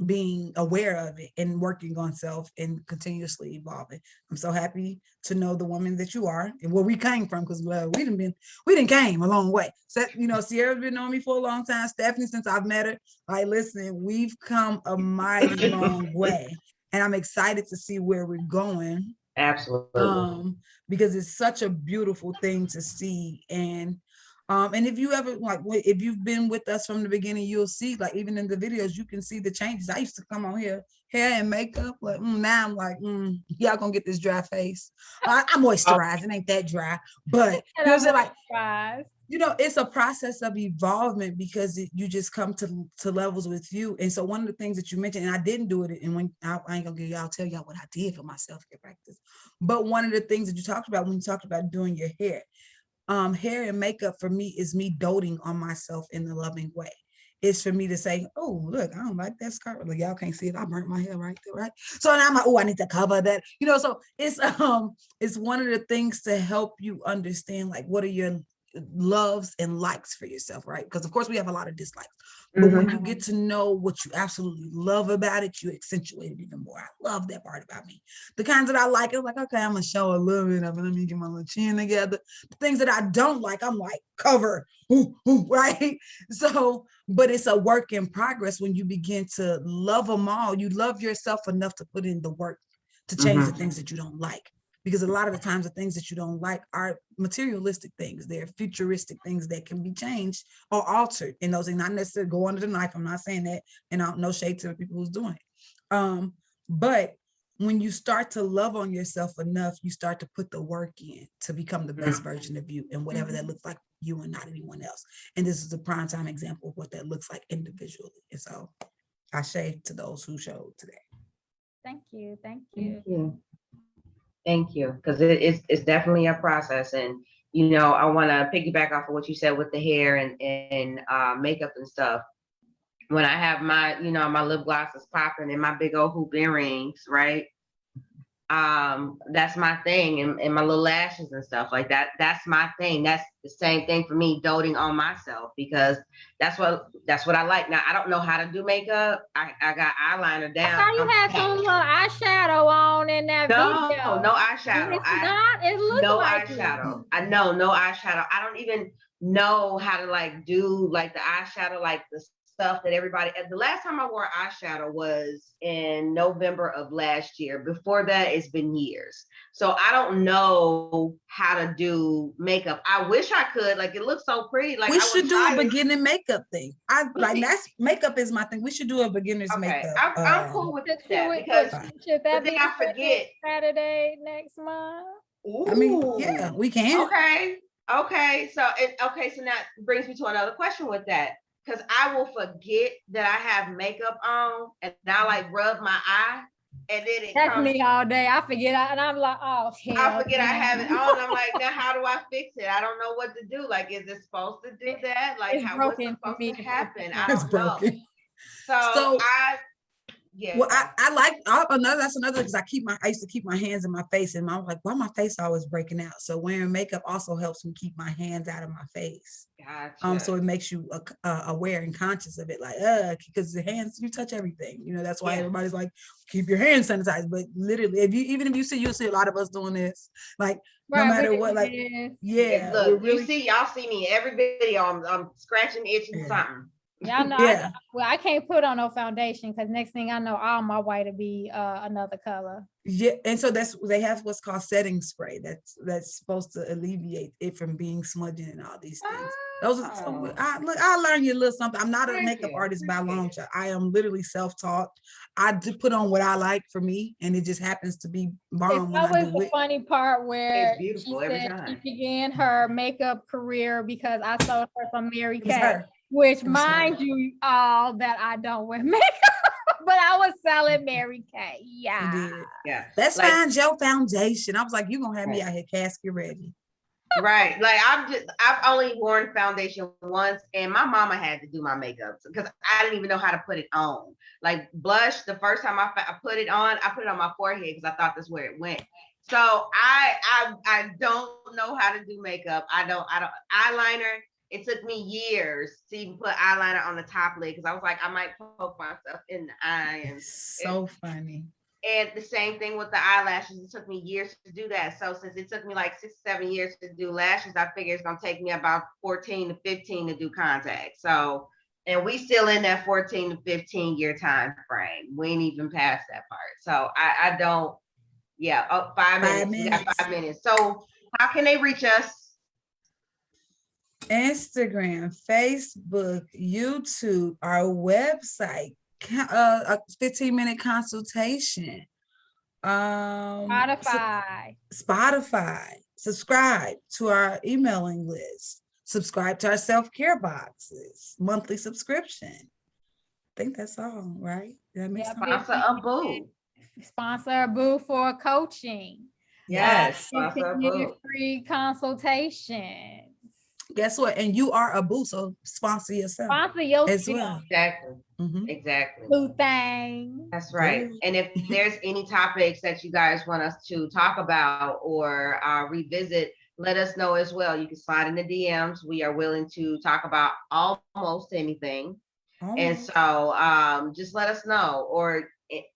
[SPEAKER 2] being aware of it and working on self and continuously evolving. I'm so happy to know the woman that you are and where we came from, because we didn't came a long way. So, you know, Ciara's been knowing me for a long time. Stephany, since I've met her, like, listen, we've come a mighty long way, and I'm excited to see where we're going.
[SPEAKER 3] Absolutely.
[SPEAKER 2] Because it's such a beautiful thing to see. And if you ever, like, if you've been with us from the beginning, you'll see, like, even in the videos, you can see the changes. I used to come on here, hair and makeup, like, now I'm like, y'all gonna get this dry face. I moisturize, it ain't that dry, but you know what I'm saying? Like, you know, it's a process of evolvement, because you just come to levels with you. And so one of the things that you mentioned, and I didn't do it, and when I ain't gonna tell y'all what I did for my self-care practice, but one of the things that you talked about when you talked about doing your hair, hair and makeup for me is me doting on myself in a loving way. It's for me to say, oh, look, I don't like that scarf. Like, y'all can't see it. I burnt my hair right there, right? So now I'm like, oh, I need to cover that. You know, so it's one of the things to help you understand, like, what are your loves and likes for yourself, right? Because of course we have a lot of dislikes, but when you get to know what you absolutely love about it, you accentuate it even more. I love that part about me. The kinds that I like, it's like, okay, I'm gonna show a little bit of it. Let me get my little chin together. The things that I don't like, I'm like, cover, right? So, but it's a work in progress when you begin to love them all. You love yourself enough to put in the work to change the things that you don't like. Because a lot of the times the things that you don't like are materialistic things. They're futuristic things that can be changed or altered. And those things not necessarily go under the knife. I'm not saying that, and no shade to the people who's doing it. But when you start to love on yourself enough, you start to put the work in to become the best version of you, and whatever that looks like you and not anyone else. And this is a prime time example of what that looks like individually. And so I shade to those who showed today.
[SPEAKER 1] Thank you. Thank you.
[SPEAKER 3] Thank you, because it's definitely a process. And you know, I want to piggyback off of what you said with the hair and makeup and stuff. When I have my, you know, my lip glosses popping and my big old hoop earrings, right? That's my thing, and my little lashes and stuff like that. That's my thing. That's the same thing for me, doting on myself, because that's what I like. Now I don't know how to do makeup. I got eyeliner down.
[SPEAKER 1] I saw you had some little eyeshadow on in that video.
[SPEAKER 3] No eyeshadow.
[SPEAKER 1] It looks
[SPEAKER 3] no
[SPEAKER 1] like
[SPEAKER 3] eyeshadow. I know, no eyeshadow. I don't even know how to like do like the eyeshadow, like the stuff that everybody. The last time I wore eyeshadow was in November of last year. Before that, it's been years. So I don't know how to do makeup. I wish I could. Like, it looks so pretty. Like,
[SPEAKER 2] we should do a beginning makeup thing. That's makeup is my thing. We should do a beginner's makeup.
[SPEAKER 3] I'm cool with that, because
[SPEAKER 1] should that
[SPEAKER 3] be I forget
[SPEAKER 1] Saturday next month?
[SPEAKER 3] Ooh.
[SPEAKER 2] I mean, yeah, we can.
[SPEAKER 3] Okay. So now brings me to another question with that. Because I will forget that I have makeup on, and I like rub my eye, and then
[SPEAKER 1] That's me all day. I forget, and I'm like, oh,
[SPEAKER 3] I forget I have it on. I'm like, now how do I fix it? I don't know what to do. Like, is it supposed to do that? Like, what's supposed to happen? I don't know. So yeah.
[SPEAKER 2] Well, I like that's another, because I used to keep my hands in my face, and I'm like, why my face always breaking out? So wearing makeup also helps me keep my hands out of my face.
[SPEAKER 3] Gotcha.
[SPEAKER 2] So it makes you aware and conscious of it, like because the hands, you touch everything. You know, that's why everybody's like, keep your hands sanitized. But literally, you'll see a lot of us doing this, like no matter what, like
[SPEAKER 3] look, y'all see me every video. I'm scratching, itching, something.
[SPEAKER 1] Y'all know, I can't put on no foundation, because next thing I know, all my white will be another color.
[SPEAKER 2] Yeah, and so they have what's called setting spray that's supposed to alleviate it from being smudging and all these things. Those are I learned you a little something. I'm not a makeup artist by a long shot. I am literally self-taught. I do put on what I like for me, and it just happens to be bomb when I do it. It's always
[SPEAKER 1] the funny part where she said she began her makeup career because I saw her from Mary Kay. Which, mind you, all that I don't wear makeup, but I was selling Mary Kay.
[SPEAKER 2] Yeah. Let's find your foundation. I was like, you're gonna have me out here casket ready.
[SPEAKER 3] Right. Like, I've only worn foundation once, and my mama had to do my makeup because I didn't even know how to put it on. Like, blush, the first time I put it on my forehead because I thought that's where it went. So I don't know how to do makeup. I don't eyeliner. It took me years to even put eyeliner on the top lid, because I was like, I might poke myself in the eye. And
[SPEAKER 2] so funny.
[SPEAKER 3] And the same thing with the eyelashes. It took me years to do that. So since it took me like 6-7 years to do lashes, I figure it's gonna take me about 14 to 15 to do contacts. So, and we still in that 14 to 15 year time frame. We ain't even past that part. So I don't. 5 minutes. We got 5 minutes. So how can they reach us?
[SPEAKER 2] Instagram, Facebook, YouTube, our website, a 15-minute consultation, Spotify, subscribe to our emailing list, subscribe to our self-care boxes, monthly subscription. I think that's all, right?
[SPEAKER 3] Sponsor a boo.
[SPEAKER 1] Sponsor a boo for coaching.
[SPEAKER 3] Yes, sponsor a boo.
[SPEAKER 1] Free consultation.
[SPEAKER 2] Guess what? And you are a boo, so sponsor yourself.
[SPEAKER 1] Sponsor yourself
[SPEAKER 2] as well.
[SPEAKER 3] Exactly.
[SPEAKER 2] Mm-hmm.
[SPEAKER 3] Exactly.
[SPEAKER 1] Boo thing.
[SPEAKER 3] That's right. And if there's any topics that you guys want us to talk about or revisit, let us know as well. You can slide in the DMs. We are willing to talk about almost anything. And so just let us know, or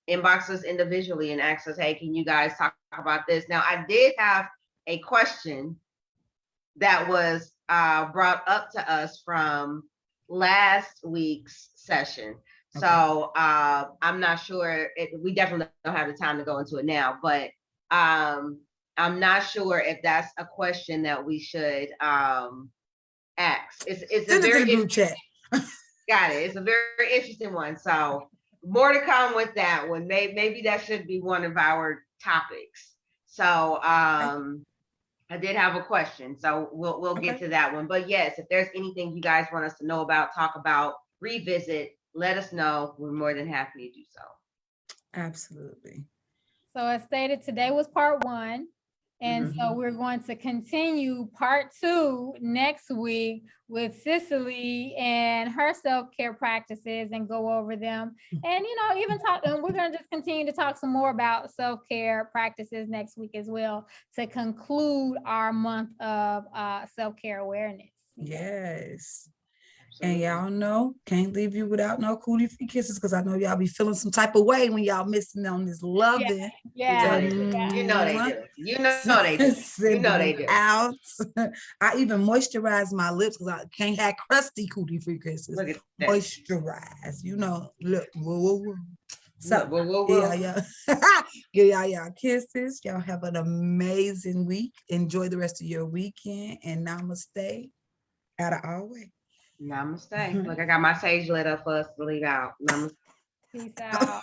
[SPEAKER 3] inbox us individually and ask us, hey, can you guys talk about this? Now, I did have a question that was brought up to us from last week's session. Okay. So I'm not sure, we definitely don't have the time to go into it now, but I'm not sure if that's a question that we should ask. It's a very
[SPEAKER 2] group chat.
[SPEAKER 3] Got it. It's a very interesting one. So more to come with that one. Maybe that should be one of our topics. So I did have a question. So we'll get to that one. But yes, if there's anything you guys want us to know about, talk about, revisit, let us know. We're more than happy to do so.
[SPEAKER 2] Absolutely.
[SPEAKER 1] So as stated, today was part 1. And so we're going to continue part 2 next week with Cicely and her self-care practices and go over them. And, even talk, and we're going to just continue to talk some more about self-care practices next week as well to conclude our month of self-care awareness.
[SPEAKER 2] Yes. And y'all know, can't leave you without no cootie free kisses, because I know y'all be feeling some type of way when y'all missing on this loving.
[SPEAKER 1] Yeah.
[SPEAKER 3] You know they do. You know they do. You know they do.
[SPEAKER 2] Out. I even moisturize my lips because I can't have crusty cootie free kisses.
[SPEAKER 3] Look at that.
[SPEAKER 2] Moisturize, look. Whoa. So
[SPEAKER 3] whoa.
[SPEAKER 2] Yeah. Give y'all kisses. Y'all have an amazing week. Enjoy the rest of your weekend, and namaste out of our way.
[SPEAKER 3] Namaste. Look, I got my sage lit up for us to leave out. Namaste.
[SPEAKER 1] Peace out.